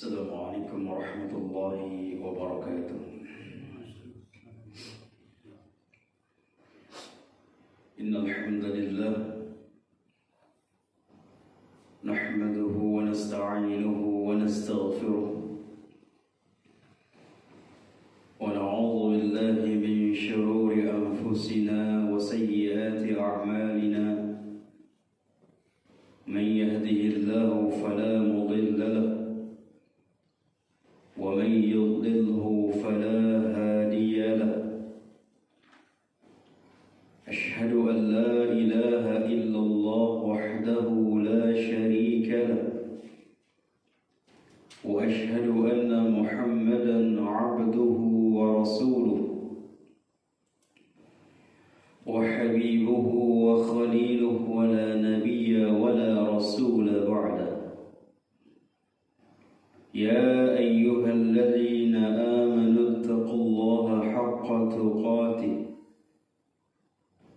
السلام عليكم ورحمة الله وبركاته. إن الحمد لله نحمده ونستعينه ونستغفره ونعوذ بالله من شرور أنفسنا وسيئات أعمالنا. من يهده الله فلا مضل له ومن يضلله فلا هادي له. أشهد أن لا إله إلا الله وحده لا شريك له، وأشهد أن محمدا عبده ورسوله وحبيبه وخليله، ولا نبي ولا رسول بعده. يا أيها الذين آمنوا اتقوا الله حق تقاته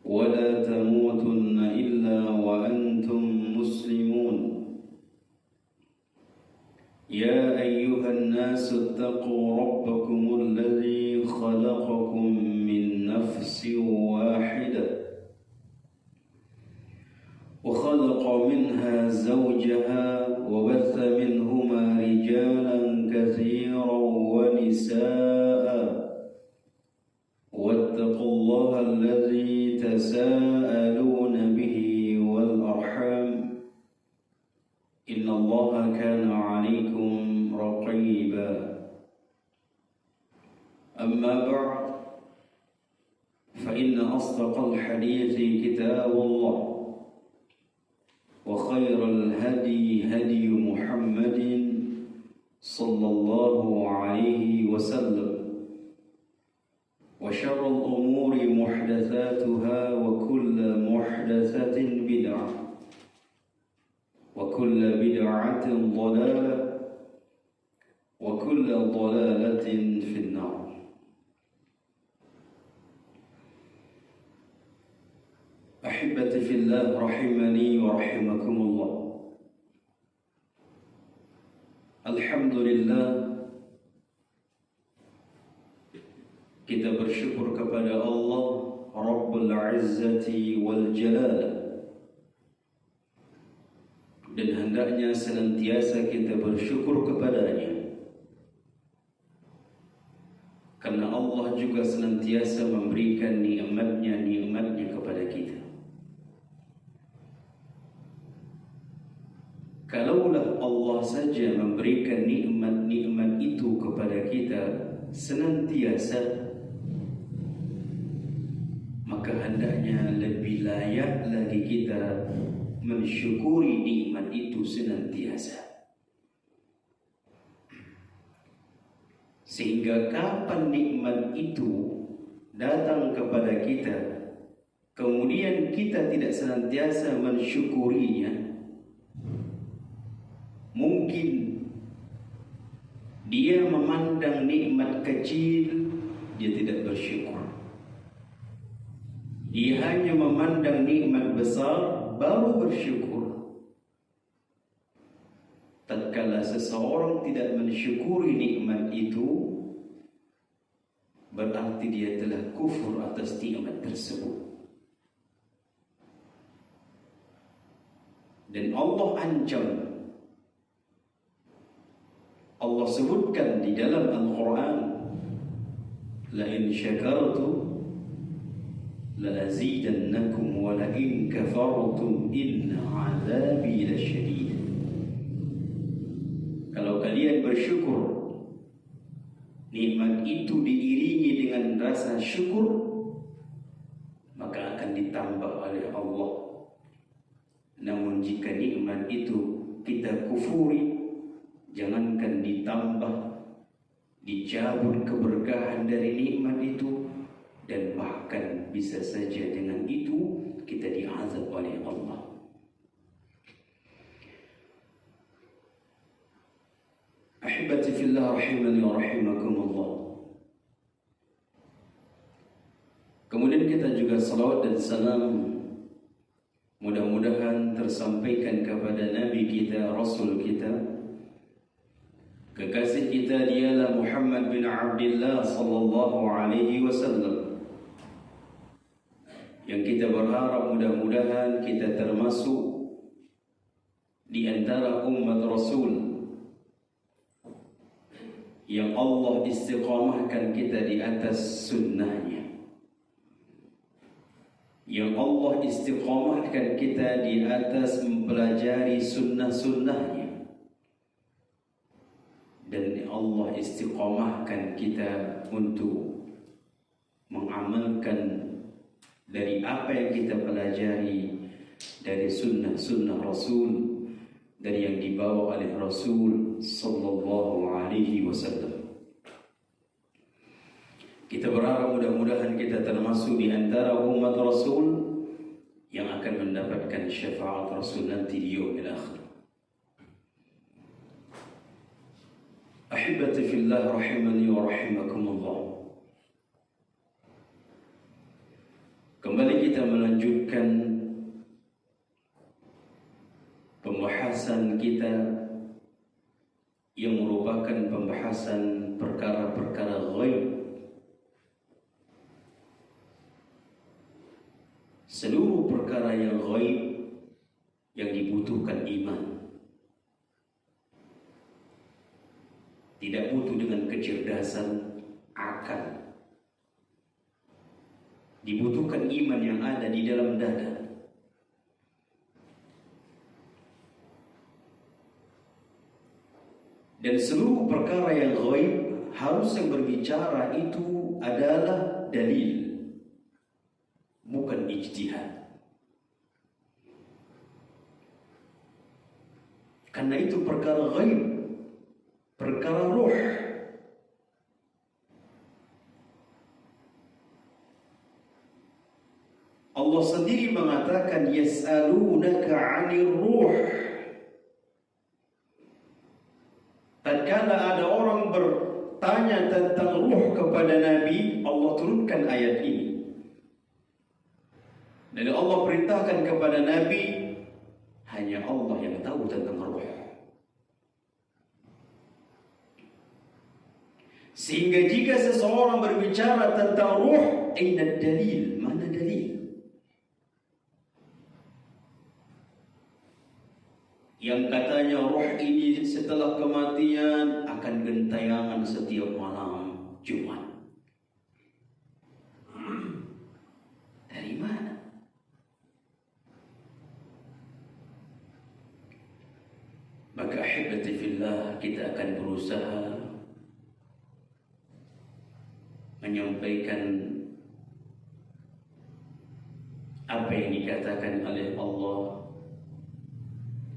ولا تموتن إلا وأنتم مسلمون. يا أيها الناس اتقوا ربكم الذي خلقكم من نفس واحدة وخلق منها زوجها وبث منهما رجالا كثيرا ونساء، واتقوا الله الذي تساءلون به والأرحام، إن الله كان عليكم رقيبا. أما بعد، فإن أصدق الحديث كتاب الله، وخير الهدي هدي محمد صلى الله عليه وسلم، وشر الأمور محدثاتها، وكل محدثة بدعة، وكل بدعة ضلالة، وكل ضلالة في النار. أحبتي في الله رحمني ورحمكم الله. Alhamdulillah, kita bersyukur kepada Allah Rabbul Izzati wal Jalal, dan hendaknya senantiasa kita bersyukur kepadanya, karena Allah juga senantiasa memberikan nikmatnya kepada kita. Kalaulah Allah saja memberikan nikmat itu kepada kita senantiasa, maka hendaknya lebih layak lagi kita mensyukuri nikmat itu senantiasa. Sehingga kapan nikmat itu datang kepada kita, kemudian kita tidak senantiasa mensyukurinya, mungkin dia memandang nikmat kecil, dia tidak bersyukur. Dia hanya memandang nikmat besar, baru bersyukur. Tatkala seseorang tidak mensyukuri nikmat itu, berarti dia telah kufur atas nikmat tersebut. Dan Allah ancam, Allah sebutkan di dalam Al-Quran, la in syakartum la azidannakum wa la in kafartum inna azabi lasyadid. Kalau kalian bersyukur, nikmat itu diiringi dengan rasa syukur, maka akan ditambah oleh Allah. Namun jika nikmat itu kita kufuri, jangankan ditambah, dicabut keberkahan dari nikmat itu, dan bahkan bisa saja dengan itu kita diazab oleh Allah. Ahibati fillah rahimani wa rahimakumullah. Kemudian kita juga salawat dan salam mudah-mudahan tersampaikan kepada Nabi kita, Rasul kita, Kekasih kita dialah Muhammad bin Abdullah sallallahu alaihi wasallam, yang kita berharap mudah-mudahan kita termasuk di antara umat Rasul yang Allah istiqamahkan kita di atas sunnahnya, yang Allah istiqamahkan kita di atas mempelajari sunnah-sunnahnya, dan Allah istiqamahkan kita untuk mengamalkan dari apa yang kita pelajari dari sunnah-sunnah Rasul, dari yang dibawa oleh Rasul sallallahu alaihi wasallam. Kita berharap mudah-mudahan kita termasuk di antara umat Rasul yang akan mendapatkan syafaat Rasul nanti di yaumil akhir. Ahibati fillah rahimani wa rahimakumullah. Kembali kita melanjutkan pembahasan kita yang merupakan pembahasan perkara-perkara ghaib. Seluruh perkara yang ghaib yang dibutuhkan iman. Tidak butuh dengan kecerdasan akal. Dibutuhkan iman yang ada di dalam dada. Dan seluruh perkara yang ghaib harus yang berbicara itu adalah dalil, bukan ijtihad. Karena itu perkara ghaib, perkara ruh. Allah sendiri mengatakan yas'alunaka 'anir ruh. Tatkala ada orang bertanya tentang ruh kepada Nabi, Allah turunkan ayat ini. Dan Allah perintahkan kepada Nabi, hanya Allah yang tahu tentang ruh. Sehingga jika seseorang berbicara tentang ruh, aina dalil? Mana dalil? Yang katanya ruh ini setelah kematian akan gentayangan setiap malam Jumat. Dari mana? Maka ahibati fillah, kita akan berusaha menyampaikan apa yang dikatakan oleh Allah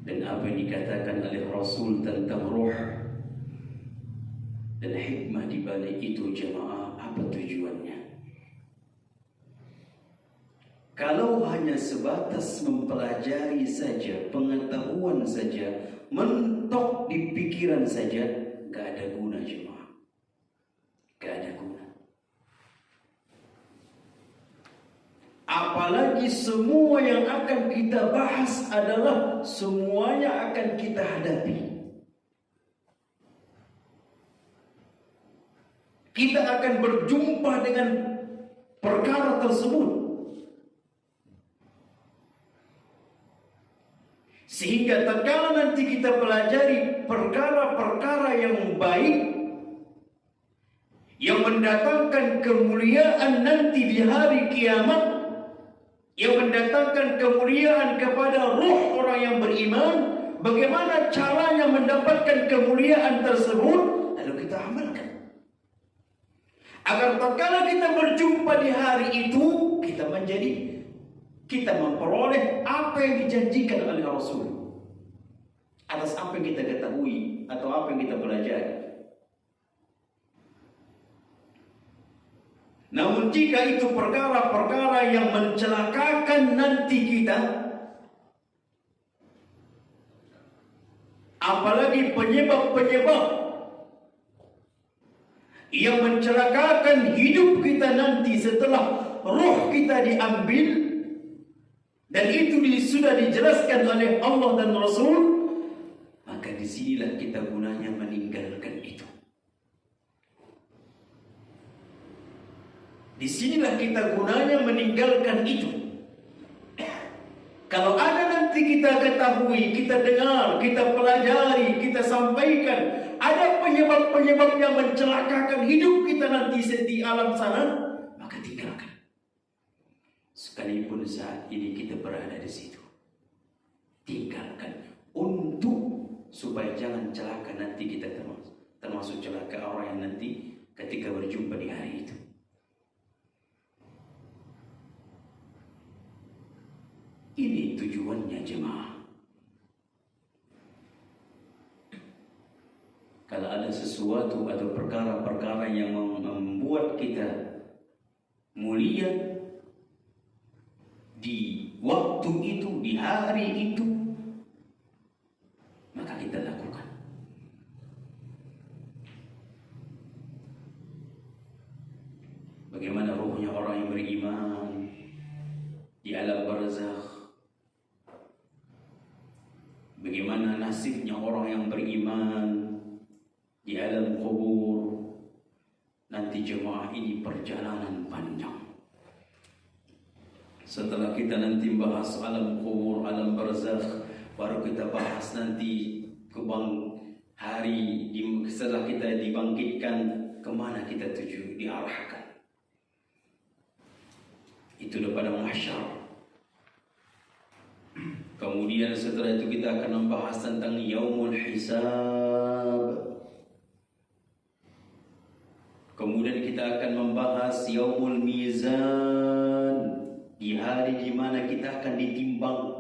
dan apa yang dikatakan oleh Rasul tentang ruh, dan hikmah di balik itu jemaah, apa tujuannya. Kalau hanya sebatas mempelajari saja, pengetahuan saja, mentok di pikiran saja, gak ada guna jemaah, gak ada guna. Apalagi semua yang akan kita bahas adalah semuanya akan kita hadapi. Kita akan berjumpa dengan perkara tersebut. Sehingga tatkala nanti kita pelajari perkara-perkara yang baik, yang mendatangkan kemuliaan nanti di hari kiamat, yang mendatangkan kemuliaan kepada ruh orang yang beriman, bagaimana caranya mendapatkan kemuliaan tersebut, lalu kita amalkan. Agar tatkala kita berjumpa di hari itu, kita memperoleh apa yang dijanjikan oleh Rasul atas apa yang kita ketahui atau apa yang kita pelajari. Namun jika itu perkara-perkara yang mencelakakan nanti kita, apalagi penyebab-penyebab yang mencelakakan hidup kita nanti setelah roh kita diambil, dan itu sudah dijelaskan oleh Allah dan Rasul, maka maka disinilah kita gunanya meninggalkan itu. Disinilah kita gunanya meninggalkan itu. Kalau ada nanti kita ketahui, kita dengar, kita pelajari, kita sampaikan, ada penyebab-penyebab yang mencelakakan hidup kita nanti di alam sana, maka tinggalkan. Sekalipun saat ini kita berada di situ, tinggalkan untuk supaya jangan celaka nanti kita termasuk celaka orang yang nanti ketika berjumpa di hari itu. Ini tujuannya jemaah. Kalau ada sesuatu atau perkara-perkara yang membuat kita mulia di waktu itu, di hari itu, maka kita lakukan. Bagaimana ruhnya orang yang beriman di alam barzakh? Bagaimana nasibnya orang yang beriman di alam kubur? Nanti jemaah, ini perjalanan panjang. Setelah kita nanti bahas alam kubur, alam barzakh, baru kita bahas nanti hari setelah kita dibangkitkan, kemana kita tuju, diarahkan. Itu pada mahsyar. Kemudian setelah itu kita akan membahas tentang yaumul hisab. Kemudian kita akan membahas yaumul mizan, di hari di mana kita akan ditimbang.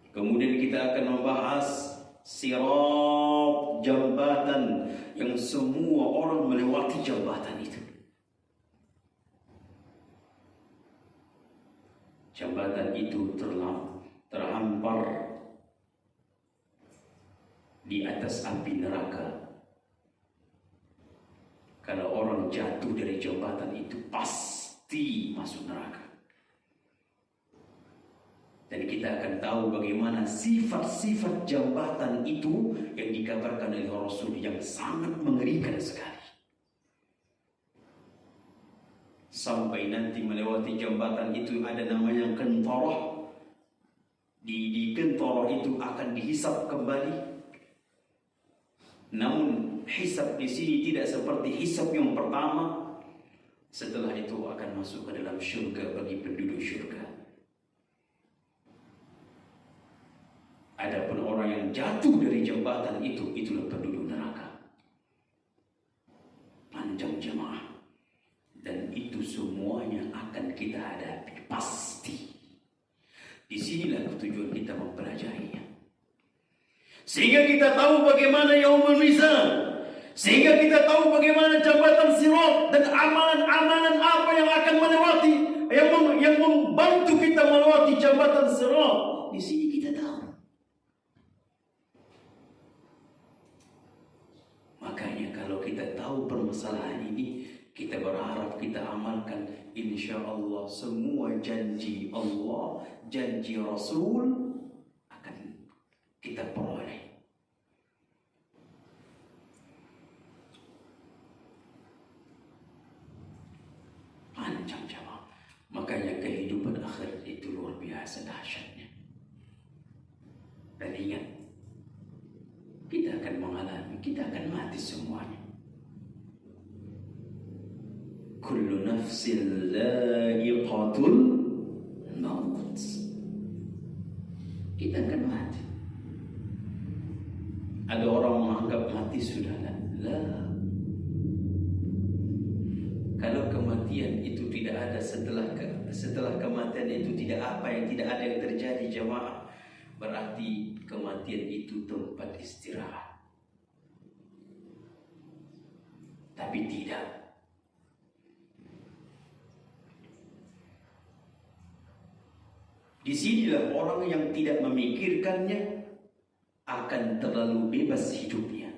Kemudian kita akan membahas sirat, jambatan yang semua orang melewati jambatan itu. Jambatan itu terhampar di atas api neraka. Kalau orang jatuh dari jambatan itu pasti masuk neraka. Dan kita akan tahu bagaimana sifat-sifat jambatan itu yang dikabarkan oleh Rasul yang sangat mengerikan sekali. Sampai nanti melewati jambatan itu ada namanya kentorah. Di kentorah itu akan dihisap kembali. Namun hisap di sini tidak seperti hisap yang pertama. Setelah itu akan masuk ke dalam syurga bagi penduduk syurga. Adapun orang yang jatuh dari jambatan itu, itulah penduduk neraka. Panjang jemaah. Dan itu semuanya akan kita hadapi pasti. Disinilah tujuan kita mempelajarinya. Sehingga kita tahu bagaimana yaumul mizan. Sehingga kita tahu bagaimana jambatan sirat dan amalan-amalan apa yang akan melewati, yang membantu kita melewati jambatan sirat. Di sini kita tahu. Makanya kalau kita tahu permasalahan ini, kita berharap kita amalkan, insya Allah semua janji Allah, janji Rasul akan kita peroleh. Panjang jemaah. Makanya kehidupan akhirat itu luar biasa dahsyatnya. Dan ingat, kita akan mengalami, kita akan mati semuanya. Kullu nafsin dha'iqatul maut. Kita akan mati. Ada orang menganggap mati sudah lah. Kalau kematian itu tidak ada setelah kematian itu tidak ada yang terjadi jemaah, berarti kematian itu tempat istirahat. Tapi tidak. Disinilah orang yang tidak memikirkannya akan terlalu bebas hidupnya.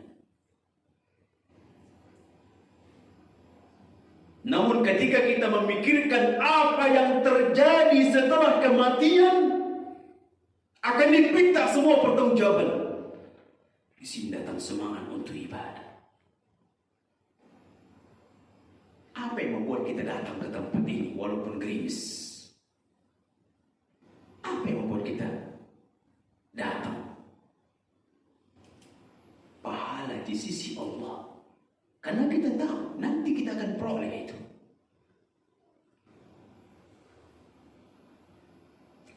Namun ketika kita memikirkan apa yang terjadi setelah kematian, Akan diminta semua pertanggungjawaban. Di sini datang semangat untuk ibadah. Apa yang membuat kita datang ke tempat ini walaupun gerimis? Apa yang membuat kita datang? Pahala di sisi Allah. Karena kita tahu nanti kita akan peroleh itu.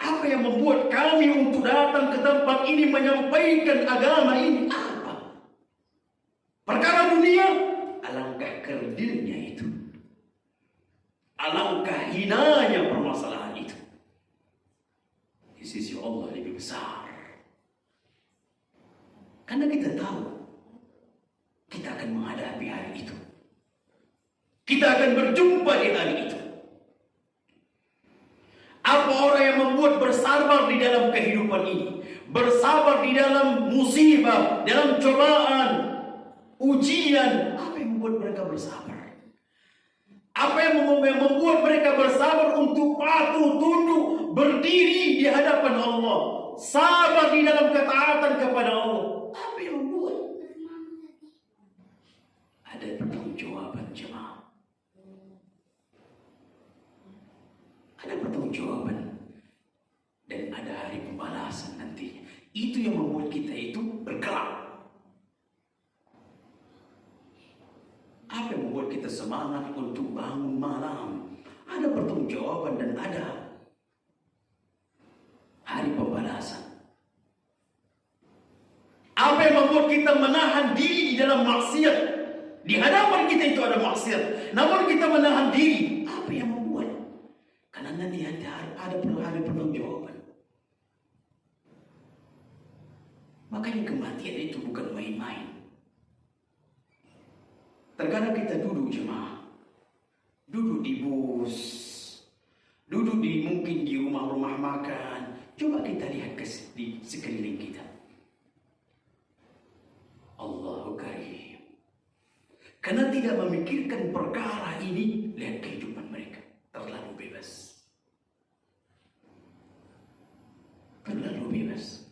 Apa yang membuat kami untuk datang ke tempat ini menyampaikan agama ini? Apa? Perkara dunia? Alangkah kerdilnya itu. Alangkah hinanya permasalahan itu. Di sisi Allah lebih besar. Karena kita tahu kita akan menghadapi hari itu. Kita akan berjumpa di hari itu. Apa orang yang membuat bersabar di dalam kehidupan ini? Bersabar di dalam musibah, dalam cobaan, ujian. Apa yang membuat mereka bersabar? Apa yang membuat mereka bersabar untuk patuh, tunduk, berdiri di hadapan Allah? Sabar di dalam ketaatan kepada Allah. Apa yang membuat? Ada pertanggungjawaban jemaah. Ada pertanggungjawaban dan ada hari pembalasan nantinya. Itu yang membuat kita itu bergerak. Apa yang membuat kita semangat untuk bangun malam? Ada pertanggungjawaban dan ada hari pembalasan. Apa yang membuat kita menahan diri di dalam maksiat? Di hadapan kita itu ada maksiat, namun kita menahan diri. Apa yang membuat? Karena nanti ada pertanggungjawaban. Makanya kematian itu bukan main-main. Terkadang kita duduk jemaah, duduk di bus, duduk mungkin di rumah-rumah makan. Coba kita lihat di sekeliling kita. Allahu Karim. Karena tidak memikirkan perkara ini, lihat kehidupan mereka terlalu bebas. Terlalu bebas.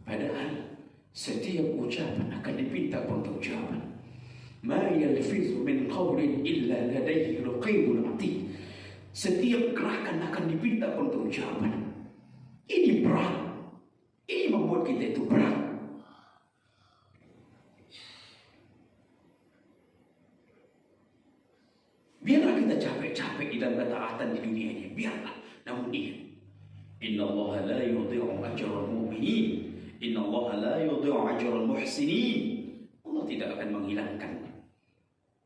Padahal setiap ucapan akan dipinta pertanggungjawaban. Ma yalfizu min qawlin illa ladayhi raqibun atid. Setiap gerakan akan dipinta pertanggungjawaban. Ini berat. Ini membuat kita itu berat. Biarlah kita capek-capek di dalam ketaatan di dunia ini, biarlah. Namun ingat, innallaha la yudhi'u ajral mu'minin, innallaha la yudhi'u ajral muhsinin. Allah tidak akan menghilangkan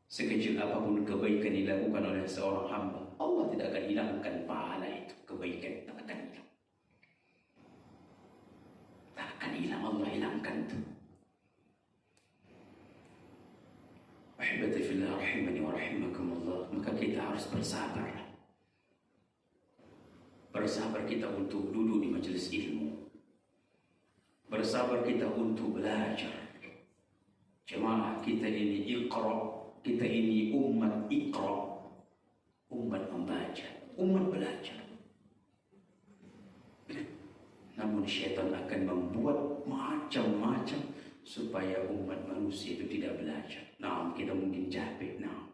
sekecil apapun kebaikan dilakukan oleh seorang hamba. Allah tidak akan hilangkan pahala itu, kebaikan tak akan hilang. Tak akan hilang, Allah hilangkan itu. Ahibati fillah rahimani wa rahimakumullah. Maka kita harus bersabar. Bersabar kita untuk duduk di majelis ilmu. Bersabar kita untuk belajar. Jemaah kita ini iqra. Kita ini umat iqra. Umat membaca, umat belajar. Namun syaitan akan membuat macam-macam supaya umat manusia itu tidak belajar. Nah, kita mungkin capek. Nah,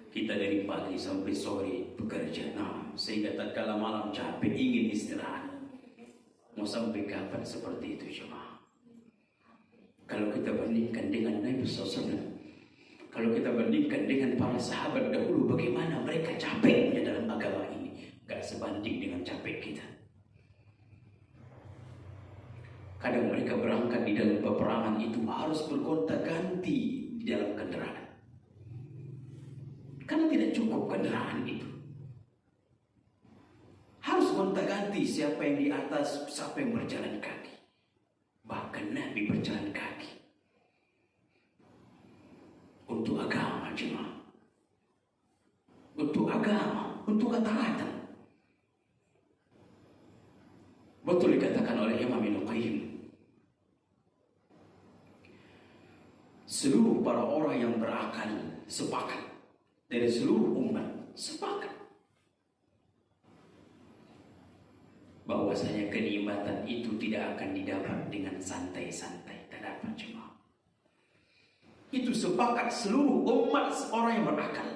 kita dari pagi sampai sore bekerja. Nah, sehingga tatkala malam capek ingin istirahat. Mau sampai kapan seperti itu jemaah? Kalau kita bandingkan dengan Nabi SAW, kalau kita bandingkan dengan para sahabat dahulu, bagaimana mereka capeknya dalam agama ini, gak sebanding dengan capek kita. Kadang mereka berangkat di dalam peperangan itu harus bergonta-ganti di dalam kendaraan. Karena tidak cukup kendaraan itu. Harus gonta-ganti siapa yang di atas, siapa yang berjalan kaki. Bahkan Nabi berjalan kaki. Untuk agama jemaah. Untuk agama, untuk ketaatan. Betul dikatakan oleh Imam Ibnu Qayyim. Seluruh para orang yang berakal sepakat. Dari seluruh umat sepakat. bahwasanya kenikmatan itu tidak akan didapat dengan santai-santai. Tak dapat jemaah. Itu sepakat seluruh umat orang yang berakal,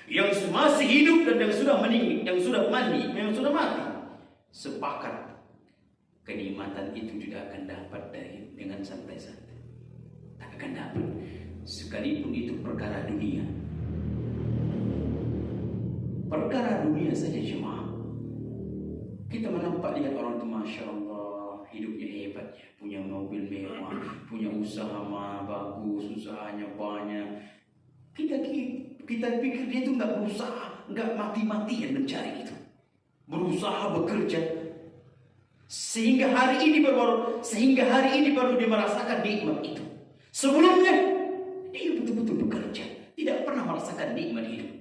yang masih hidup dan yang sudah meninggal, yang sudah mati, sepakat kenikmatan itu tidak akan dapat dengan santai-santai. Tak akan dapat, sekalipun itu perkara dunia. Perkara dunia saja jemaah. Kita menampak lihat orang itu, Masya Allah, hidupnya hebat ya, punya mobil mewah, punya usaha bagus, usahanya banyak. Kita pikir dia itu nggak berusaha, nggak mati-matian mencari itu, berusaha bekerja sehingga hari ini baru dia merasakan nikmat itu. Sebelumnya dia betul-betul bekerja, tidak pernah merasakan nikmat hidup.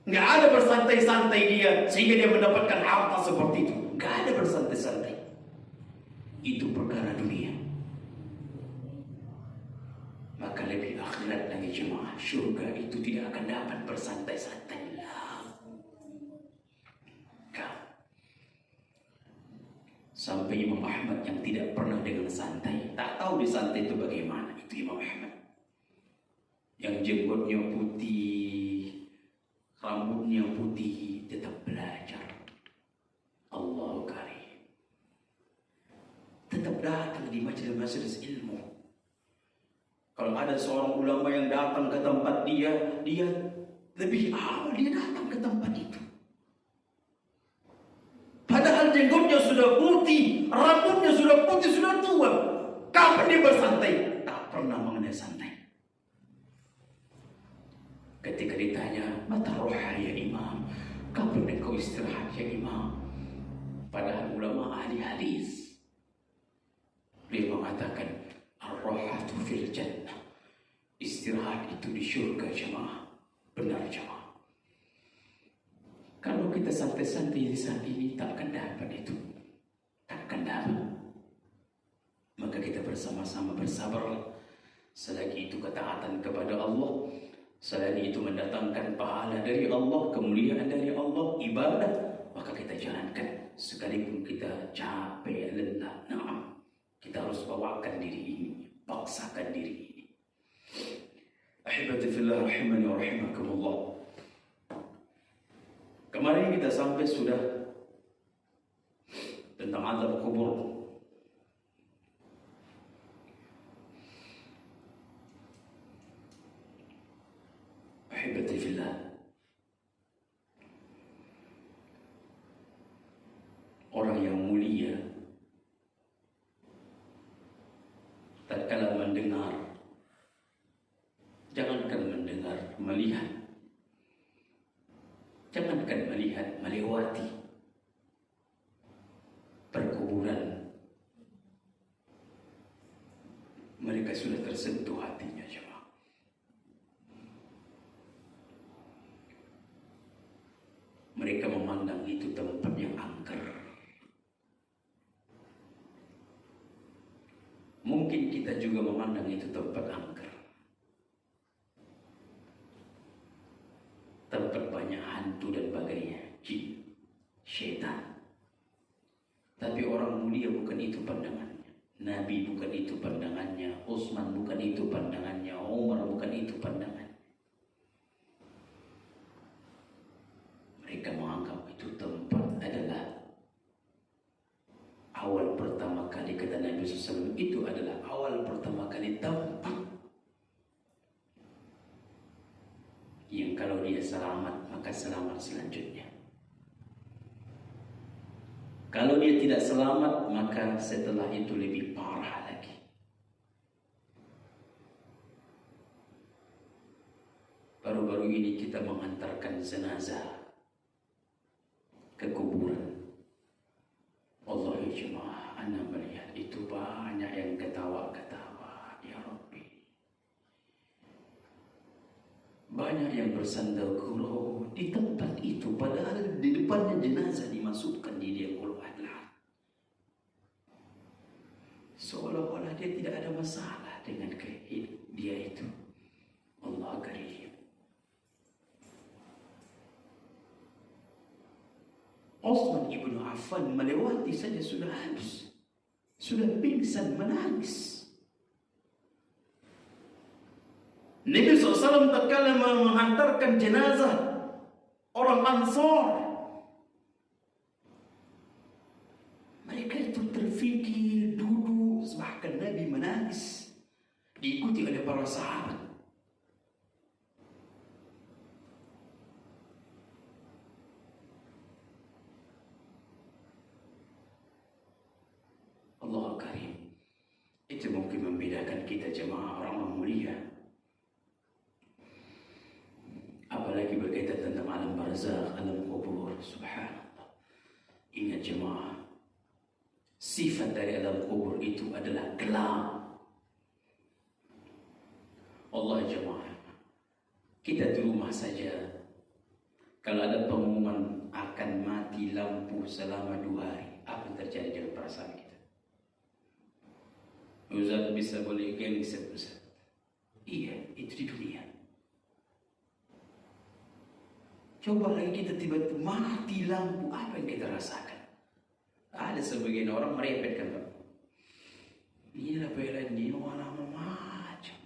Nggak ada bersantai-santai dia sehingga dia mendapatkan harta seperti itu. Nggak ada bersantai-santai. Itu perkara dunia. Maka lebih akhirat lagi jemaah. Syurga itu tidak akan dapat bersantai-santai. Sampai Imam Ahmad yang tidak pernah dengan santai, tak tahu di santai itu bagaimana. Itu Imam Ahmad yang jenggotnya putih, rambutnya putih, tetap belajar. Allahu Karim. Tetap datang di majelis-majelis ilmu. Kalau ada seorang ulama yang datang ke tempat dia lebih awal dia datang ke tempat itu. Padahal jenggotnya sudah putih, rambutnya sudah putih, sudah tua. Kapan dia bersantai? Tak pernah mengenai santai. Ketika ditanya, mata roha ya imam, kapan engkau istirahat ya imam? Padahal ulama ahli hadis, dia mengatakan ar-rohatu fil jannah, istirahat itu di syurga jemaah. Benar jemaah. Kalau kita santai-santai di saat ini tak akan dapat itu, tak akan dapat. Maka kita bersama-sama bersabar. Selagi itu ketaatan kepada Allah, selagi itu mendatangkan pahala dari Allah, kemuliaan dari Allah, ibadah, maka kita jalankan. Sekalipun kita capek, lelah, kita harus bawakan diri ini, paksakan diri ini. Ahibati fillah rahimani wa rahimakumullah. Kemarin kita sampai sudah tentang azab kubur. Ahibati fillah, orang yang mulia tatkala mendengar, jangankan mendengar, melihat, jangankan melihat, melewati perkuburan, mereka sudah tersentuh hatinya jemaah. Mereka memandang itu tempat yang angker. Mungkin kita juga memandang itu tempat angker, tempat banyak hantu dan bagainya, jin, syaitan. Tapi orang mulia bukan itu pandangannya. Nabi bukan itu pandangannya. Utsman bukan itu pandangannya. Umar bukan itu pandangannya. Mereka menganggap itu tempat adalah awal pertama kali, kata Nabi SAW, itu adalah awal pertama kali tempat yang kalau dia selamat maka selamat selanjutnya. Kalau dia tidak selamat maka setelah itu lebih parah lagi. Baru-baru ini kita mengantarkan jenazah ke kuburan. Allah ya jemaah, ana melihat itu banyak yang ketawa-ketawa. Ya Rabbi, banyak yang bersandar gurau di tempat itu, padahal di depannya jenazah dimasukkan di dia qul'adlah. Seolah-olah dia tidak ada masalah dengan dia itu. Allah karim. Uthman ibn Affan melewati saja sudah habis, sudah pingsan menangis. Nabi SAW tatkala menghantarkan jenazah orang Ansar, mereka itu terfikir, duduk, bahkan Nabi menangis, diikuti oleh para sahabat. Allah Karim. Itu mungkin membedakan kita jemaah orang mulia. Apalagi berkaitan tentang alam barzakh, alam kubur. Subhanallah. Ingat jemaah, sifat dari alam kubur itu adalah gelap. Allah jemaah, kita di rumah saja, kalau ada pengumuman akan mati lampu selama 2 hari, apa yang terjadi dengan perasaan kita? Ustaz bisa boleh gengsi Ustaz. Iya, itu di dunia. Coba lagi kita tiba-tiba mati lampu, apa yang kita rasakan? Ada sebagian orang merepetkan, Pak. Ini lah pelan ini warna macam.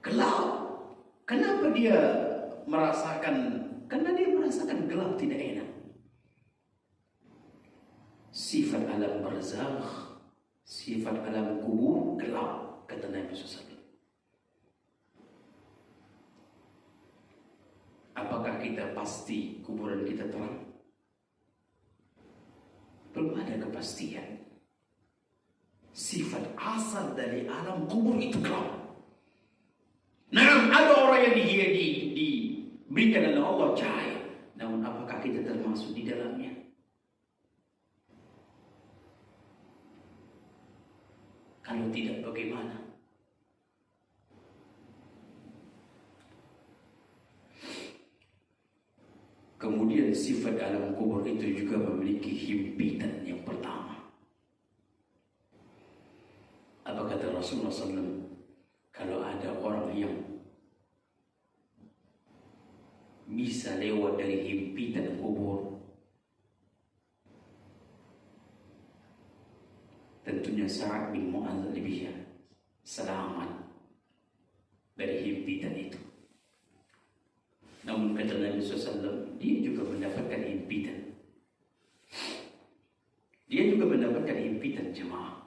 Gelap. Kenapa dia merasakan? Karena dia merasakan gelap tidak enak. Sifat alam barzakh, sifat alam kubur gelap, kata Nabi SAW. Apakah kita pasti kuburan kita terang? Belum ada kepastian. Sifat asal dari alam kubur itu gelap. Nah, ada orang yang diberikan oleh Allah cahaya. Namun apakah kita termasuk di dalamnya? Kalau tidak, bagaimana? Kemudian sifat alam kubur itu juga memiliki himpitan yang pertama. Apa kata Rasulullah SAW? Kalau ada orang yang bisa lewat dari himpitan kubur, tentunya Sa'ad bin Mu'adz lebih selamat dari himpitan itu. Namun kata Nabi SAW, dia juga mendapatkan himpitan. Dia juga mendapatkan himpitan jemaah.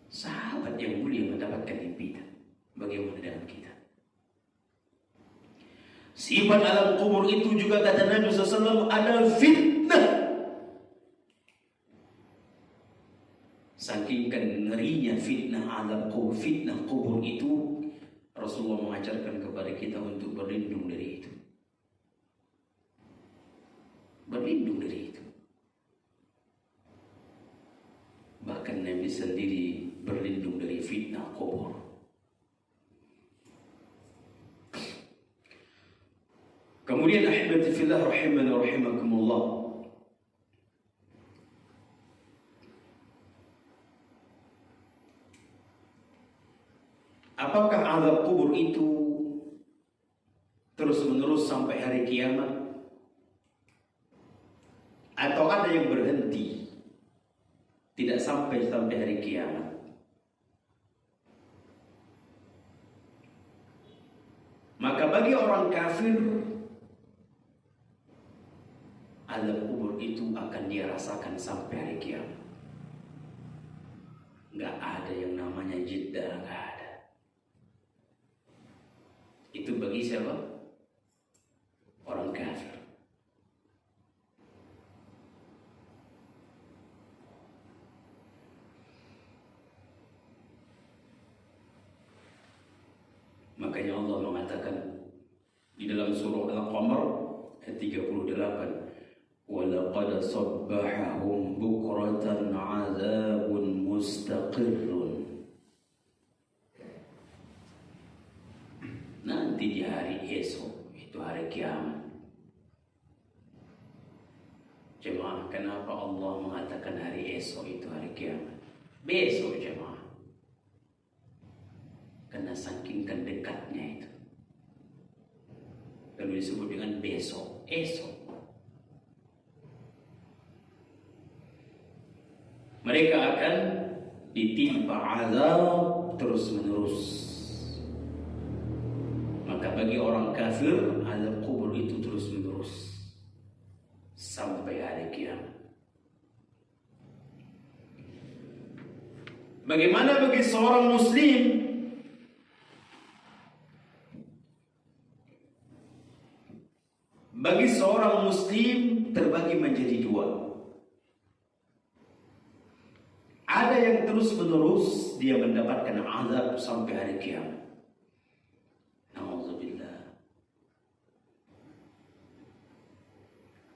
Sahabat yang mulia mendapatkan himpitan. Bagaimana dengan kita? Sifat alam kubur itu juga kata Nabi SAW ada fitnah. Saking ngerinya fitnah alam kubur, fitnah kubur itu, Rasulullah mengajarkan kepada kita untuk berlindung dari itu. Berlindung dari itu. Bahkan Nabi sendiri berlindung dari fitnah kubur. Kemudian ahibati fillah rahimani wa rahimakumullah. Apakah azab kubur itu terus-menerus sampai hari kiamat? Atau ada yang berhenti, tidak sampai hari kiamat? Maka bagi orang kafir, azab kubur itu akan dia rasakan sampai hari kiamat. Nggak ada yang namanya jeda, nggak ada. Itu bagi siapa? Orang kafir. Makanya Allah mengatakan di dalam surah Al-Qamar ayat 38, وَلَقَدْ صَبَّحَهُمْ بُكْرَةً عَذَابٌ مُسْتَقِرٌ. Nanti di hari esok, itu hari kiamat. Jemaah, kenapa Allah mengatakan hari esok itu hari kiamat? Besok jemaah. Karena saking dekatnya itu. lalu disebut dengan besok, esok. Mereka akan ditimpa azab terus menerus. Maka bagi orang kafir, azab kubur itu terus menerus sampai hari kiamat. Bagaimana bagi seorang muslim? Bagi seorang muslim terbagi menjadi dua. Ada yang terus menerus dia mendapatkan azab sampai hari kiamat. Nauzubillah.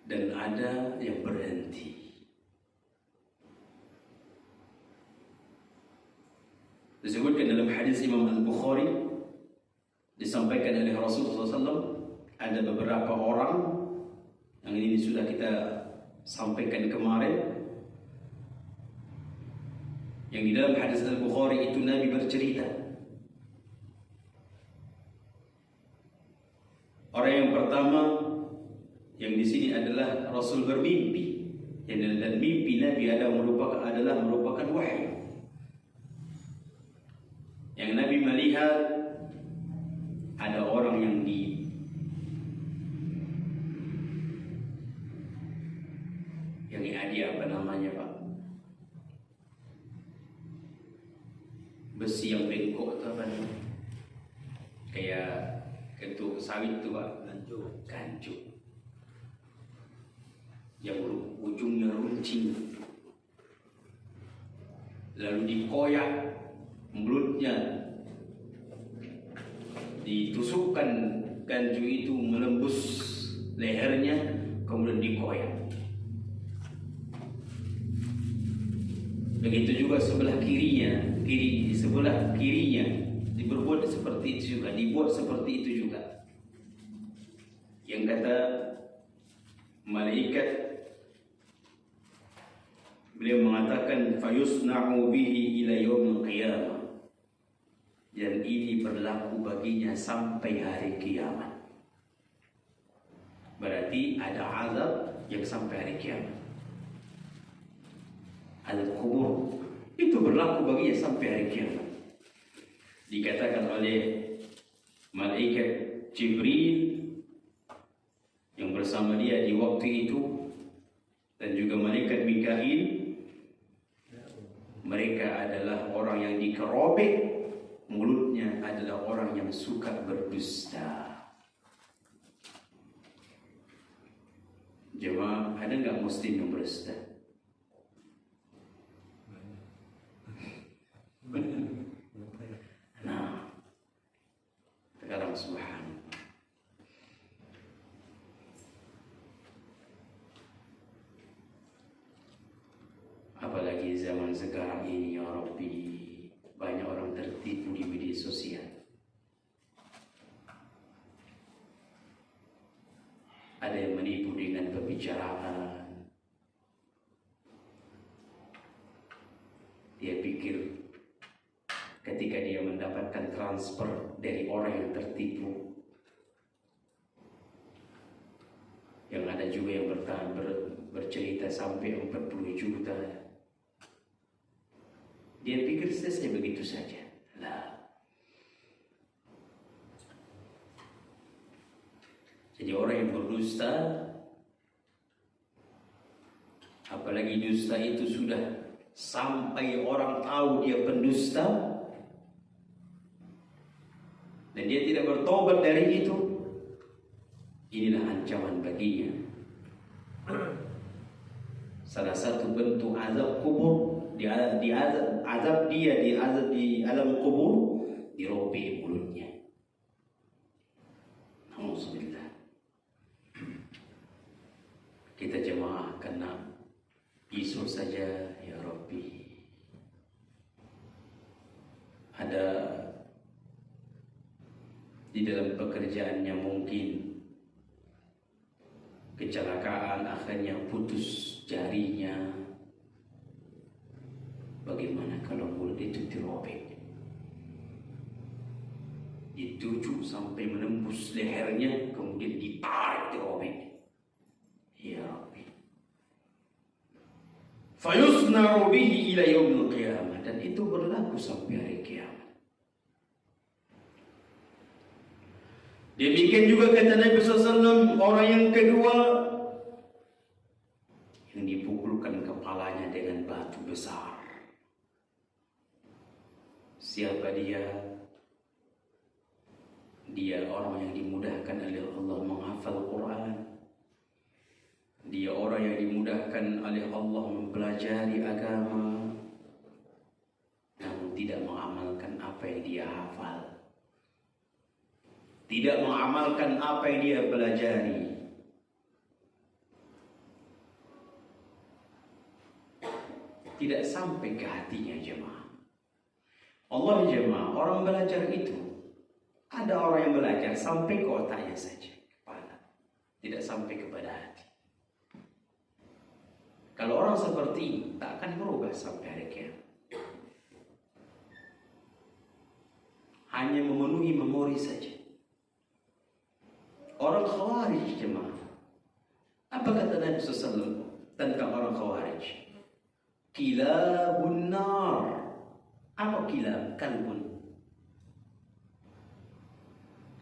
Dan ada yang berhenti. Disebutkan dalam hadis Imam Al-Bukhari, disampaikan oleh Rasulullah SAW, ada beberapa orang yang ini sudah kita sampaikan kemarin, yang di dalam hadis Al-Bukhari itu Nabi bercerita. Orang yang pertama yang di sini adalah Rasul bermimpi, dan mimpi Nabi adalah merupakan wahyu. Yang Nabi melihat ada orang yang dia apa namanya Pak? Besi yang bengkok itu apa namanya? Kayak ketuk sawit itu Pak, ganjuk. Yang ujungnya runcing. Lalu dikoyak mulutnya, ditusukkan ganju itu melembus lehernya, kemudian dikoyak. Begitu juga sebelah kirinya dibuat seperti itu juga. Yang kata malaikat, beliau mengatakan fayusna'u bihi ila yaumil qiyamah, dan ini berlaku baginya sampai hari kiamat. Berarti ada azab yang sampai hari kiamat. Azab kubur itu berlaku baginya sampai hari kiamat. Dikatakan oleh malaikat Jibril yang bersama dia di waktu itu, dan juga malaikat Mikail, mereka adalah orang yang dikerobek mulutnya, adalah orang yang suka berdusta. Jemaah, ada nggak muslim yang berdusta? Nah, sekarang subhanallah. Apalagi zaman sekarang ini, ya Rabbi, banyak orang tertipu di media sosial. Ada yang menipu dengan pembicaraan. Dia pikir ketika dia mendapatkan transfer dari orang yang tertipu, yang ada juga yang bercerita sampai 40 juta. Dia pikir selesai begitu saja. Lah. Jadi orang yang berdusta, apalagi dusta itu sudah sampai orang tahu dia pendusta, dan dia tidak bertobat dari itu, inilah ancaman baginya. Salah satu bentuk azab kubur, di alam kubur, dirobek mulutnya. Alhamdulillah. Kita jemaah kena isu saja, ya Rabbi. Ada di dalam pekerjaannya mungkin kecelakaan, akhirnya putus jarinya. Bagaimana kalau mulut itu dirobek? dituju sampai menembus lehernya, kemudian ditarik dirobek. Ya Rabbi. Fayusnaru bihi ila yaumil qiyamah, dan itu berlaku sampai hari kiamat. Demikian juga kata Nabi SAW, orang yang kedua yang dipukulkan kepalanya dengan batu besar. Siapa dia? Dia orang yang dimudahkan oleh Allah menghafal Quran. Dia orang yang dimudahkan oleh Allah mempelajari agama, namun tidak mengamalkan apa yang dia hafal, tidak mengamalkan apa yang dia pelajari. Tidak sampai ke hatinya jemaah. Allah jemaah, orang belajar itu, ada orang yang belajar sampai ke otaknya saja, kepala, tidak sampai kepada hati. Kalau orang seperti ini tak akan berubah sampai hari kiamat. Hanya memenuhi memori saja. Orang Khawarij jemaah, apa kata Nabi SAW tentang orang Khawarij? Kilabun nar. Apa kilab? Kalbun.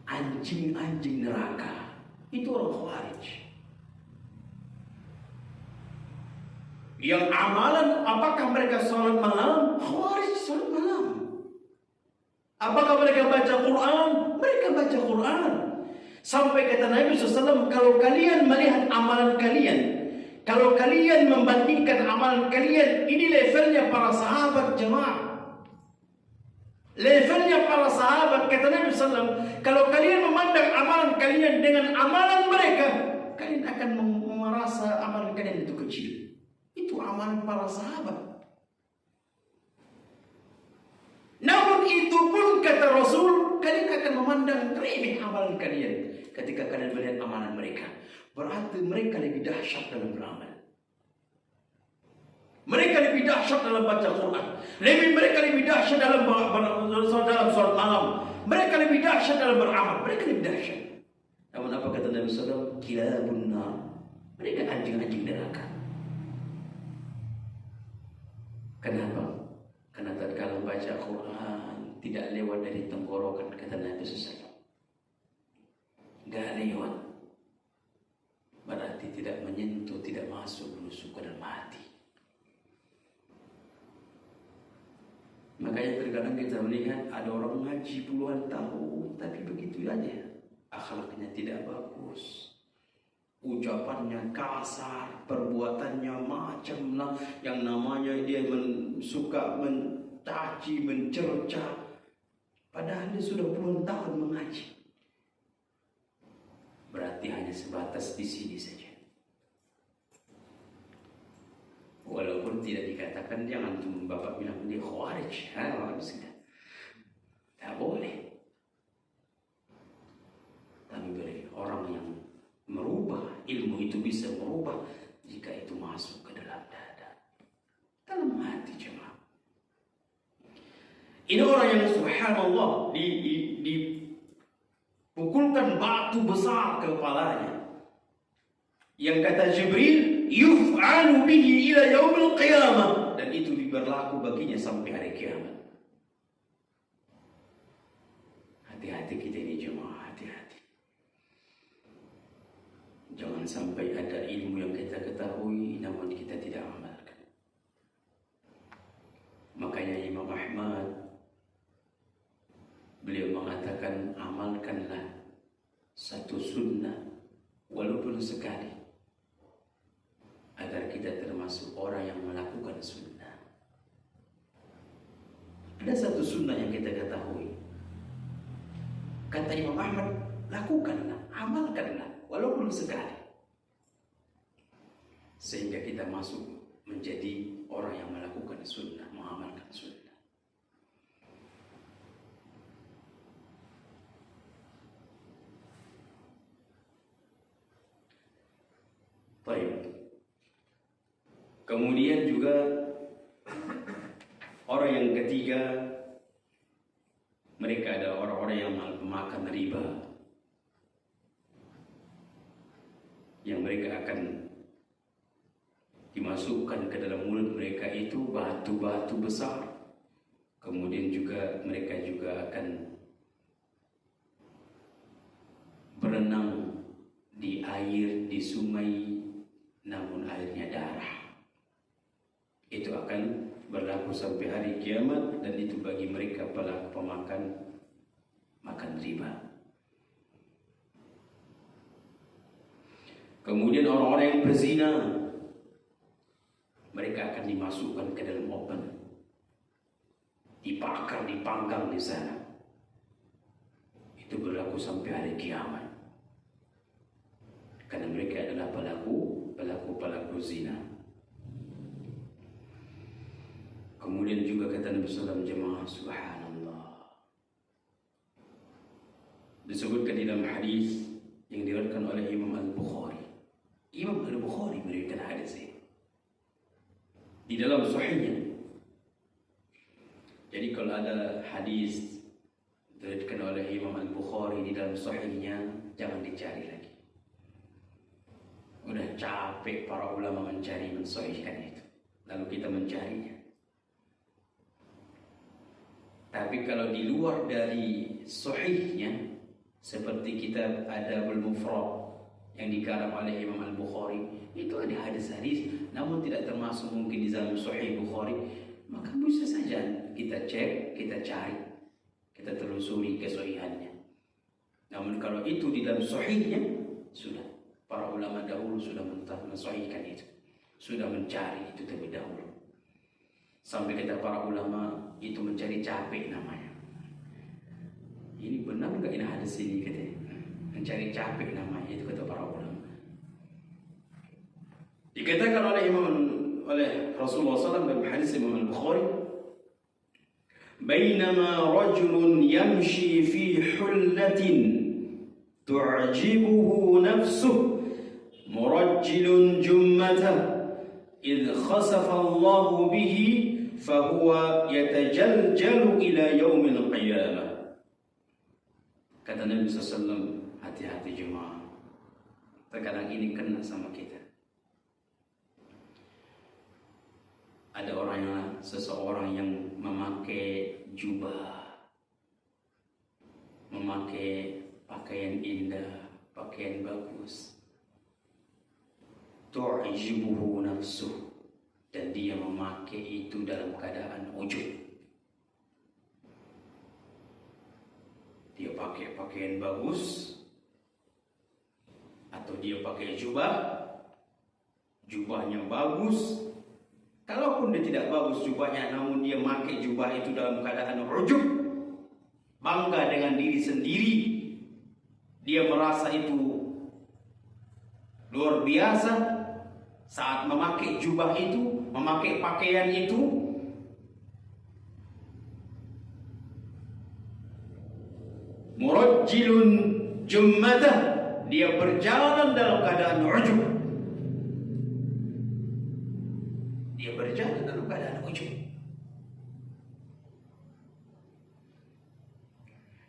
Anjing-anjing neraka. Itu orang Khawarij. Yang amalan, apakah mereka sholat malam? Khawarij sholat malam. Apakah mereka baca Quran? Mereka baca Quran. Sampai kata Nabi SAW, kalau kalian melihat amalan kalian, kalau kalian membandingkan amalan kalian, ini levelnya para sahabat jemaah. Levelnya para sahabat, kata Nabi SAW, kalau kalian memandang amalan kalian dengan amalan mereka, kalian akan merasa amalan kalian itu kecil. Itu amalan para sahabat. Namun itu pun kata Rasul, kalian akan memandang remeh amalan kalian ketika kalian melihat amalan mereka. Berarti mereka lebih dahsyat dalam beramal. Mereka lebih dahsyat dalam baca Quran. Mereka lebih dahsyat dalam sholat malam. Mereka lebih dahsyat dalam beramal. Mereka lebih dahsyat. Namun apa kata Nabi SAW? Kilabun nar. Mereka anjing-anjing neraka. Kenapa? Karena tatkala baca Quran tidak lewat dari tenggorokan, kata Nabi SAW. Gak lewat. Berarti tidak menyentuh, tidak masuk, menusuk ke dalam hati. Makanya terkadang kita melihat ada orang ngaji puluhan tahun, tapi begitu aja. Akhlaknya tidak bagus. Ucapannya kasar, perbuatannya macam lah, yang namanya dia suka mencaci, mencerca. Padahal dia sudah puluhan tahun mengaji. Berarti hanya sebatas di sini saja. Walaupun tidak dikatakan jangan cuma bapak bilang dia Khawarij, tak boleh. Tapi boleh orang yang merubah, ilmu itu bisa merubah jika itu masuk ke dalam dada, dalam hati jemaah. Ini orang yang subhanallah dipukulkan batu besar ke kepalanya. Yang kata Jibril, yuf'alu bihi ila yaumil qiyamah, dan itu berlaku baginya sampai hari kiamat. Hati-hati kita ini jemaah, hati-hati. Jangan sampai ada ilmu yang kita ketahui namun kita tidak amalkan. Makanya Imam Ahmad beliau mengatakan, amalkanlah satu sunnah walaupun sekali, agar kita termasuk orang yang melakukan sunnah. Ada satu sunnah yang kita ketahui, kata Imam Ahmad, lakukanlah, amalkanlah walaupun sekali, sehingga kita masuk menjadi orang yang melakukan sunnah, mengamalkan sunnah. Baik. Kemudian juga orang yang ketiga Mereka adalah orang-orang yang memakan riba, yang mereka akan dimasukkan ke dalam mulut mereka itu batu-batu besar. Kemudian juga mereka juga akan berenang di air, di sungai, namun airnya darah. Itu akan berlaku sampai hari kiamat, dan itu bagi mereka pelaku pemakan riba. Kemudian orang-orang yang berzina, mereka akan dimasukkan ke dalam oven, dibakar, dipanggang di sana. Itu berlaku sampai hari kiamat, karena mereka adalah pelaku zina. Kemudian juga kata Nabi SAW, jemaah subhanallah, disebutkan di dalam hadis yang diriwayatkan oleh Imam Al-Bukhari. Imam Al-Bukhari meriwayatkan hadis ini di dalam sahihnya. Jadi kalau ada hadis diriwayatkan oleh Imam Al-Bukhari di dalam sahihnya, jangan dicari lagi. Udah capek para ulama mencari mensahihkan itu, lalu kita mencarinya. Tapi kalau di luar dari sahihnya, seperti kitab Adabul Mufrad yang dikarang oleh Imam Al-Bukhari, itu ada hadis-hadis namun tidak termasuk mungkin di dalam Sahih Bukhari, maka bisa saja kita cek, kita cari, kita telusuri kesahihannya. Namun kalau itu di dalam sahihnya, sudah para ulama dahulu sudah mensahihkan itu, sudah mencari itu terlebih dahulu. Sampai kata para ulama itu mencari capek namanya. Ini benar nggak ini hadis ini, katanya mencari capek namanya, itu kata para ulama. Dikatakan oleh Rasulullah SAW dalam hadis Imam Al-Bukhari, bainama rajulun yamshi fi hullatin tu'jibuhu nafsuh murajjilun jummatah idh khasafa Allahu bihi fahuwa yatajaljalu ila yaumil qiyamah. Kata Nabi SAW, hati-hati jemaah, terkadang ini kena sama kita. Ada seseorang yang memakai jubah, memakai pakaian indah, pakaian bagus, tu'jibuhu nafsuh, dan dia memakai itu dalam keadaan ujub. Dia pakai pakaian bagus, atau dia pakai jubahnya bagus. Kalaupun dia tidak bagus jubahnya, namun dia memakai jubah itu dalam keadaan ujub, bangga dengan diri sendiri, dia merasa itu luar biasa saat memakai jubah itu, memakai pakaian itu. Murajjilun jummatah, dia berjalan dalam keadaan ujub. Dia berjalan dalam keadaan ujub.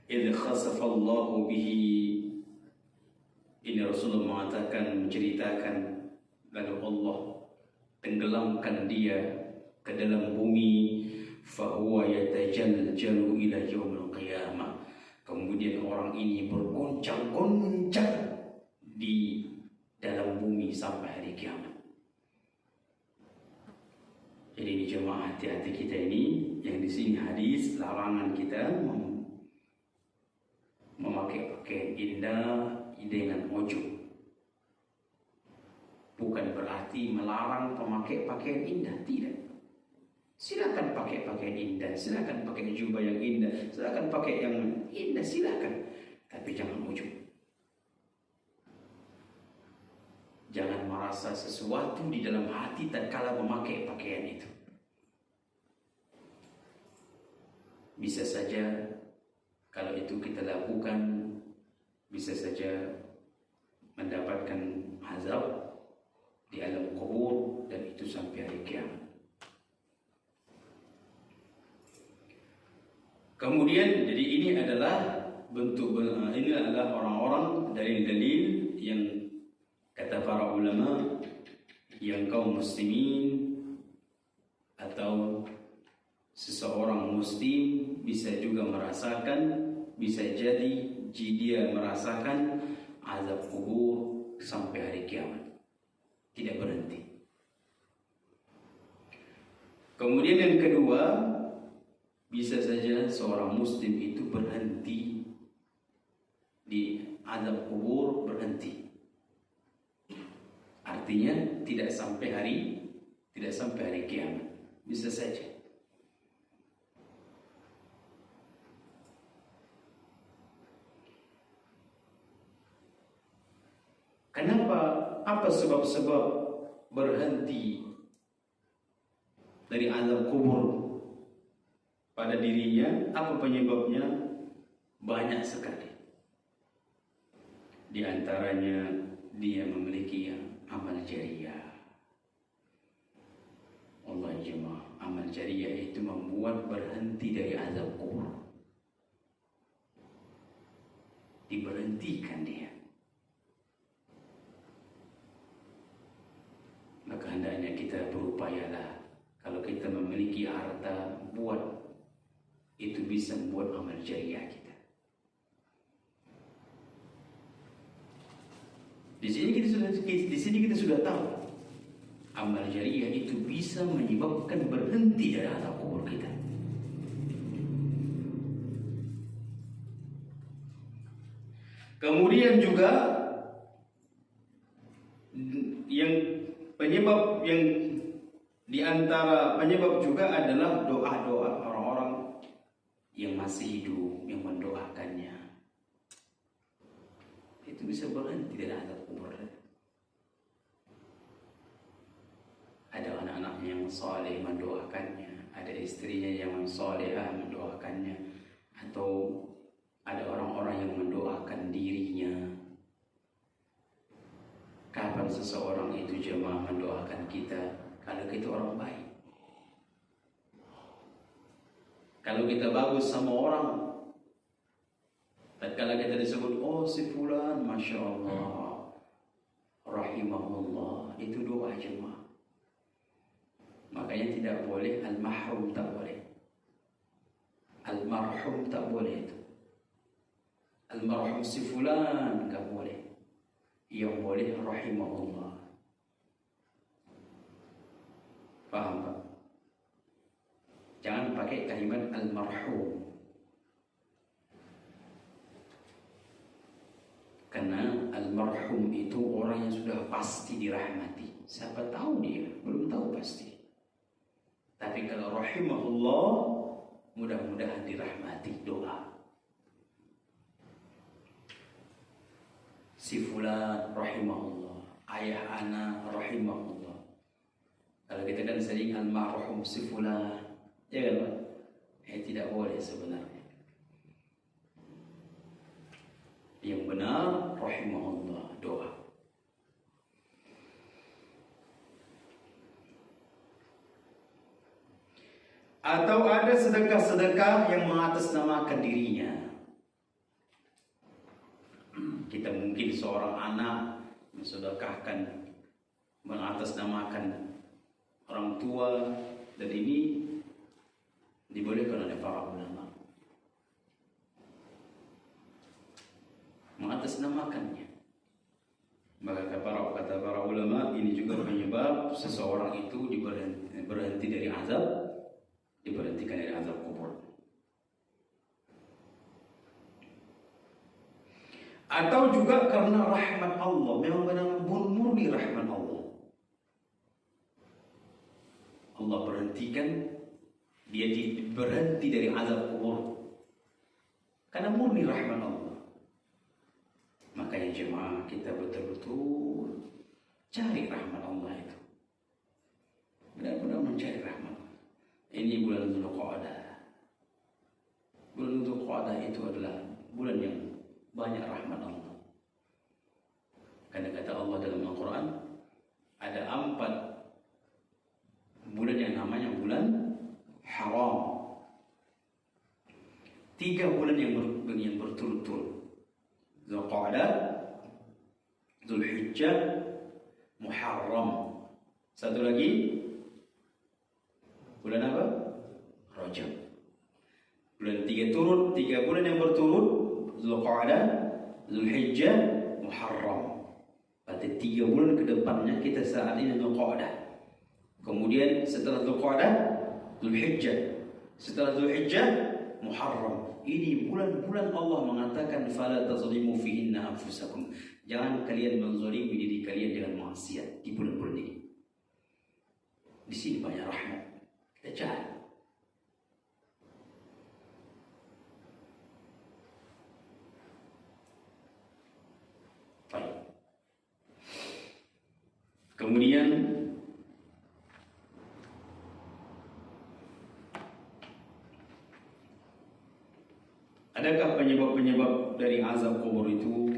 Idh khasafa Allahu bihi, ini Rasulullah mengatakan, menceritakan, lalu Allah tenggelamkan dia ke dalam bumi, fahuwa yatajaljalu ila yaumil qiyamah. Kemudian orang ini bergoncang-goncang di dalam bumi sampai hari kiamat. Jadi ini jemaah, hati-hati kita ini, yang di sini hadis larangan kita memakai pakaian indah dengan ujub. Bukan berarti melarang pemakai pakaian indah, tidak. Silakan pakai pakaian indah, silakan pakai jubah yang indah, silakan pakai yang indah, silakan. Tapi jangan ujub. Jangan merasa sesuatu di dalam hati tatkala memakai pakaian itu. Bisa saja kalau itu kita lakukan, bisa saja mendapatkan azab di alam kubur, dan itu sampai hari kiamat. Kemudian jadi ini adalah ini adalah orang-orang dalil-dalil yang kata para ulama yang kaum muslimin atau seseorang muslim bisa juga merasakan, bisa jadi dia merasakan azab kubur sampai hari kiamat, tidak berhenti. Kemudian yang kedua, bisa saja seorang muslim itu berhenti di azab kubur, berhenti. Artinya tidak sampai hari kiamat. Bisa saja. Kenapa? Apa sebab-sebab berhenti dari azab kubur pada dirinya? Apa penyebabnya? Banyak sekali. Di antaranya dia memiliki amal jariah. Allah jemaah, amal jariah itu membuat berhenti dari azab kubur. Diberhentikan dia. Maka hendaknya kita berupayalah, kalau kita memiliki harta, buat itu bisa membuat amal jariah kita. Di sini kita sudah tahu amal jariah itu bisa menyebabkan berhenti dari azab kubur kita. Kemudian juga penyebab yang di antara penyebab juga adalah doa-doa orang-orang yang masih hidup, yang mendoakannya. Itu bisa berhenti dari azab kubur. Ada anak-anaknya yang saleh mendoakannya, ada istrinya yang salehah mendoakannya, atau ada orang-orang yang mendoakan dirinya. Kapan seseorang itu jemaah mendoakan kita? Kalau kita orang baik, kalau kita bagus sama orang, tatkala kita disebut, oh si fulan, masya Allah, rahimahullah, itu doa jemaah. Makanya tidak boleh al-mahrum, tak boleh. Al-marhum tak boleh itu. Al-marhum si fulan tak boleh. Yang boleh rahimahullah. Paham tak? Jangan pakai kalimat al-marhum. Karena al-marhum itu orang yang sudah pasti dirahmati. Siapa tahu dia? Belum tahu pasti. Tapi kalau rahimahullah, mudah-mudahan dirahmati, doa. Si fulan rahimahullah, ayah ana rahimahullah. Kalau kita kan sering al-marhum si fulan, ya kan Pak? Tidak boleh sebenarnya. Yang benar rahimahullah, doa. Atau ada sedekah-sedekah yang mengatasnamakan dirinya. Kita mungkin seorang anak mensedekahkan, mengatasnamakan orang tua, dan ini dibolehkan oleh para ulama. Mengatasnamakannya. Maka kata para ulama, ini juga penyebab seseorang itu berhenti dari azab, diberhentikan dari azab kubur. Atau juga karena rahmat Allah, memang benar murni rahmat Allah. Allah berhentikan, dia berhenti dari azab kubur karena murni rahmat Allah. Makanya jemaah kita betul-betul cari rahmat Allah itu. Benar-benar mencari rahmat. Ini bulan Dzulqa'dah. Bulan Dzulqa'dah itu adalah bulan yang banyak rahmat Allah. Karena kata Allah dalam Al-Quran, ada 4 bulan yang namanya bulan haram. 3 bulan yang berturut-turut. Zulqa'dah, Zulhijjah, Muharram. Satu lagi bulan apa? Rajab. Bulan 3 bulan yang berturut, Zulqa'dah, Zulhijjah, Muharram. Pada 3 bulan ke depannya kita saat ini Zulqa'dah. Kemudian setelah Zulqa'dah, Zulhijjah. Setelah Zulhijjah, Muharram. Ini bulan-bulan Allah mengatakan fala tazlimu fihinna anfusakum. Jangan kalian menzalimi diri kalian dengan maksiat di bulan-bulan ini. Di sini banyak rahmat. Kita cari. Baik. Kemudian adakah penyebab-penyebab dari azab kubur itu?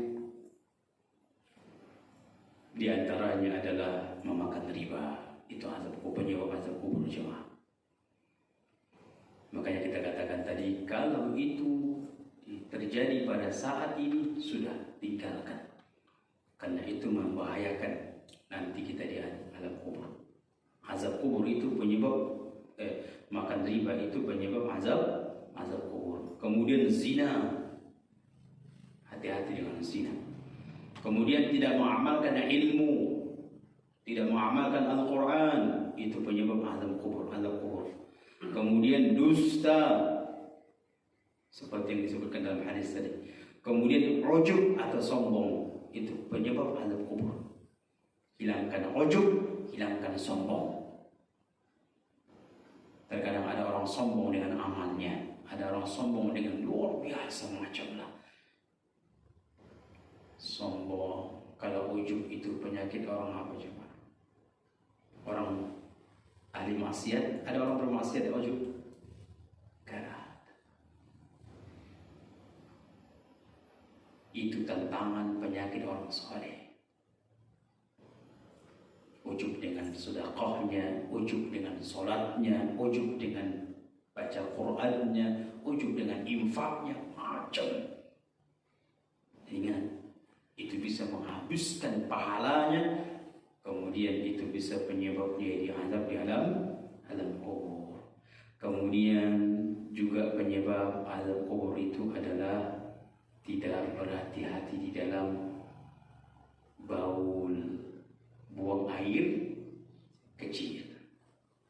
Di antaranya adalah memakan riba. Itu penyebab azab kubur jemaah. Makanya kita katakan tadi, kalau itu terjadi pada saat ini, sudah tinggalkan. Karena itu membahayakan nanti kita di alam kubur. Azab kubur itu penyebab makan riba itu penyebab azab kubur. Kemudian zina, hati-hati dengan zina. Kemudian tidak mengamalkan ilmu, tidak mengamalkan Al-Quran, itu penyebab azab kubur. Kemudian dusta, seperti yang disebutkan dalam hadis tadi. Kemudian ujub atau sombong, itu penyebab azab kubur. Hilangkan ujub, hilangkan sombong. Terkadang ada orang sombong dengan amalnya, ada orang sombong dengan luar biasa macamlah. Sombong. Kalau ujub itu penyakit orang apa coba? Orang ahli maksiat. Ada orang bermaksiat ujub? Gak. Itu tantangan penyakit orang soleh. Ujub dengan sedekahnya, ujub dengan solatnya, ujub dengan baca Qur'annya, ujub dengan infaknya, macam. Ingat, itu bisa menghabiskan pahalanya, kemudian itu bisa penyebab dia diazab di alam kubur. Kemudian juga penyebab azab kubur itu adalah tidak berhati-hati di dalam baul, buang air kecil.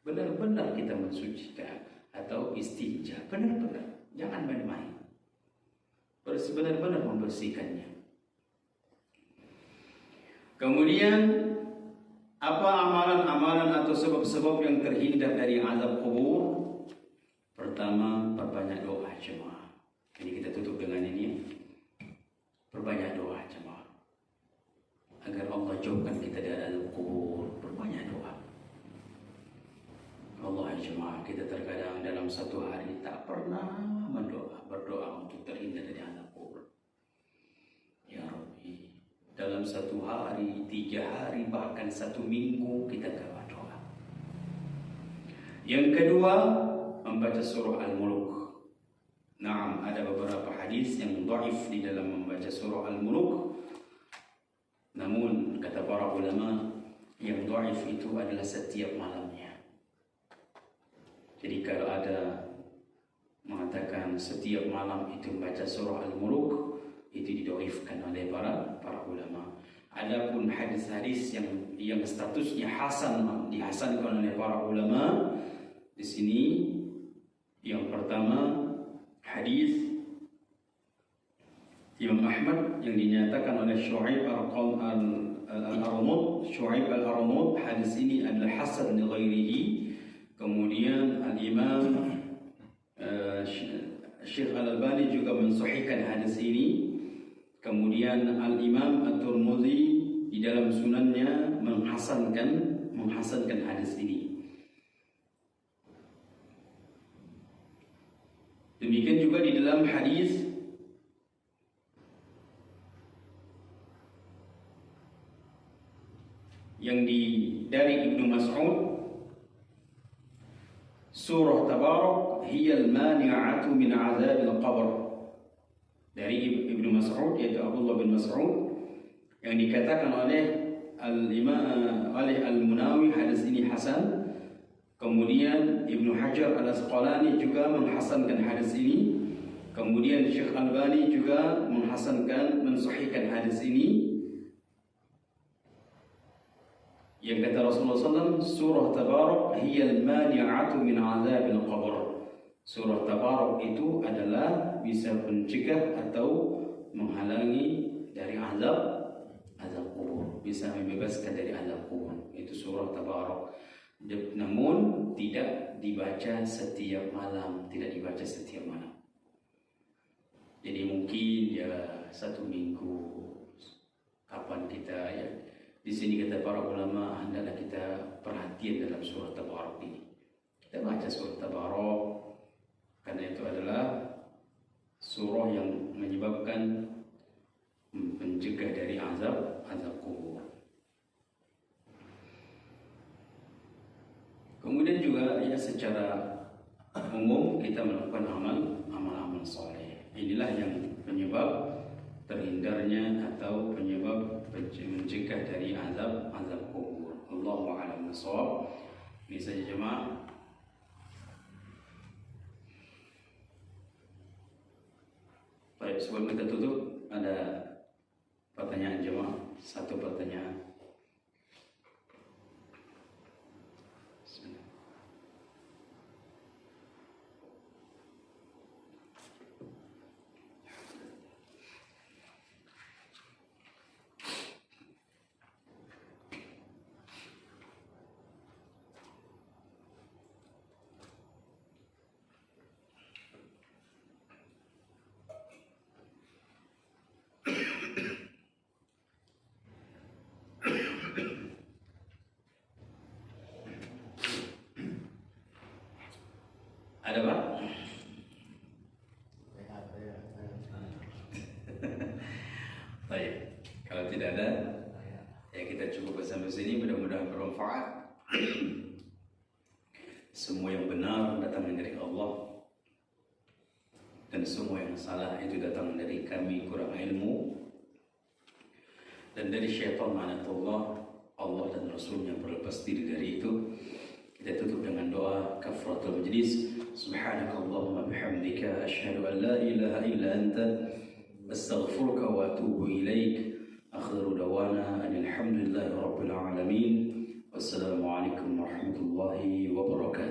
Benar-benar kita mensucikan atau istinja, benar-benar, jangan main-main. Benar-benar membersihkannya. Kemudian apa amalan-amalan atau sebab-sebab yang terhindar dari azab kubur? Pertama, perbanyak doa jemaah. Ini kita tutup dengan ini. Perbanyak doa jemaah. Agar Allah jauhkan kita dari azab kubur. Perbanyak doa. Allah jemaah, kita terkadang dalam satu hari tak pernah berdoa untuk terhindar dari azab kubur. Ya Rabbi, dalam satu hari, 3 hari, bahkan 1 minggu kita gak berdoa. Yang kedua, membaca surah Al-Mulk. Naam, ada beberapa hadis yang dhaif di dalam membaca surah Al-Mulk. Namun kata para ulama, yang dhaif itu adalah setiap malamnya. Jadi kalau ada mengatakan setiap malam itu membaca surah Al-Mulk, itu didhaifkan oleh para ulama. Adapun hadis-hadis yang statusnya hasan, dihasankan oleh para ulama, di sini yang pertama hadis Imam Ahmad yang dinyatakan oleh Syu'aib al-Armud. Syu'aib al-Armud, hadis ini adalah hasan li ghairihi. Kemudian al-Imam Syekh Al-Albani juga mensahihkan hadis ini. Kemudian Al-Imam At-Tirmidzi di dalam sunannya menghasankan hadis ini. Demikian juga di dalam hadis yang dari Ibnu Mas'ud, Surah Tabarak hiyal mani'atu min azabil qabr. Dari Ibnu Mas'ud, yaitu Abdullah bin Mas'ud, yang dikatakan oleh Al-Imam Al-Munawi hadis ini hasan. Kemudian Ibnu Hajar Al-Asqalani juga menghasankan hadis ini. Kemudian Syekh Albani juga mensahihkan hadis ini. Yang kata Rasulullah SAW, surah Tabarak hiyal mani'atu min azabil qabr. Surah Tabarak itu adalah bisa mencegah atau menghalangi dari azab kubur, bisa membebaskan dari azab kubur. Itu surah Tabarak. Namun tidak dibaca setiap malam, Jadi mungkin ya 1 minggu, kapan kita ya. Di sini kata para ulama, hendaklah kita perhatian dalam surah Tabarak ini. Kita baca surah Tabarak karena itu adalah surah yang menyebabkan mencegah dari azab kubur. Kemudian juga ya secara umum kita melakukan amal soleh. Inilah yang penyebab terhindarnya atau penyebab mencegah dari azab kubur. Allahu a'lam bishawab. Ini saja jemaah. Baik, sebelum kita tutup ada pertanyaan jemaah. 1 pertanyaan. Ada Pak? Baik, kalau tidak ada, ya kita cukup sampai sini. Mudah-mudahan bermanfaat. Semua yang benar datang dari Allah, dan semua yang salah itu datang dari kami kurang ilmu dan dari syaitan ma'anatullah. Allah dan Rasulnya berlepas diri dari itu. Kita tutup dengan doa kafaratul majlis. Subhanakallahumma bihamdika asyhadu an la ilaha illa anta astaghfiruka wa atubu ilaik. Akhiru dawana alhamdulillahi rabbil alamin. Wassalamualaikum warahmatullahi wabarakatuh.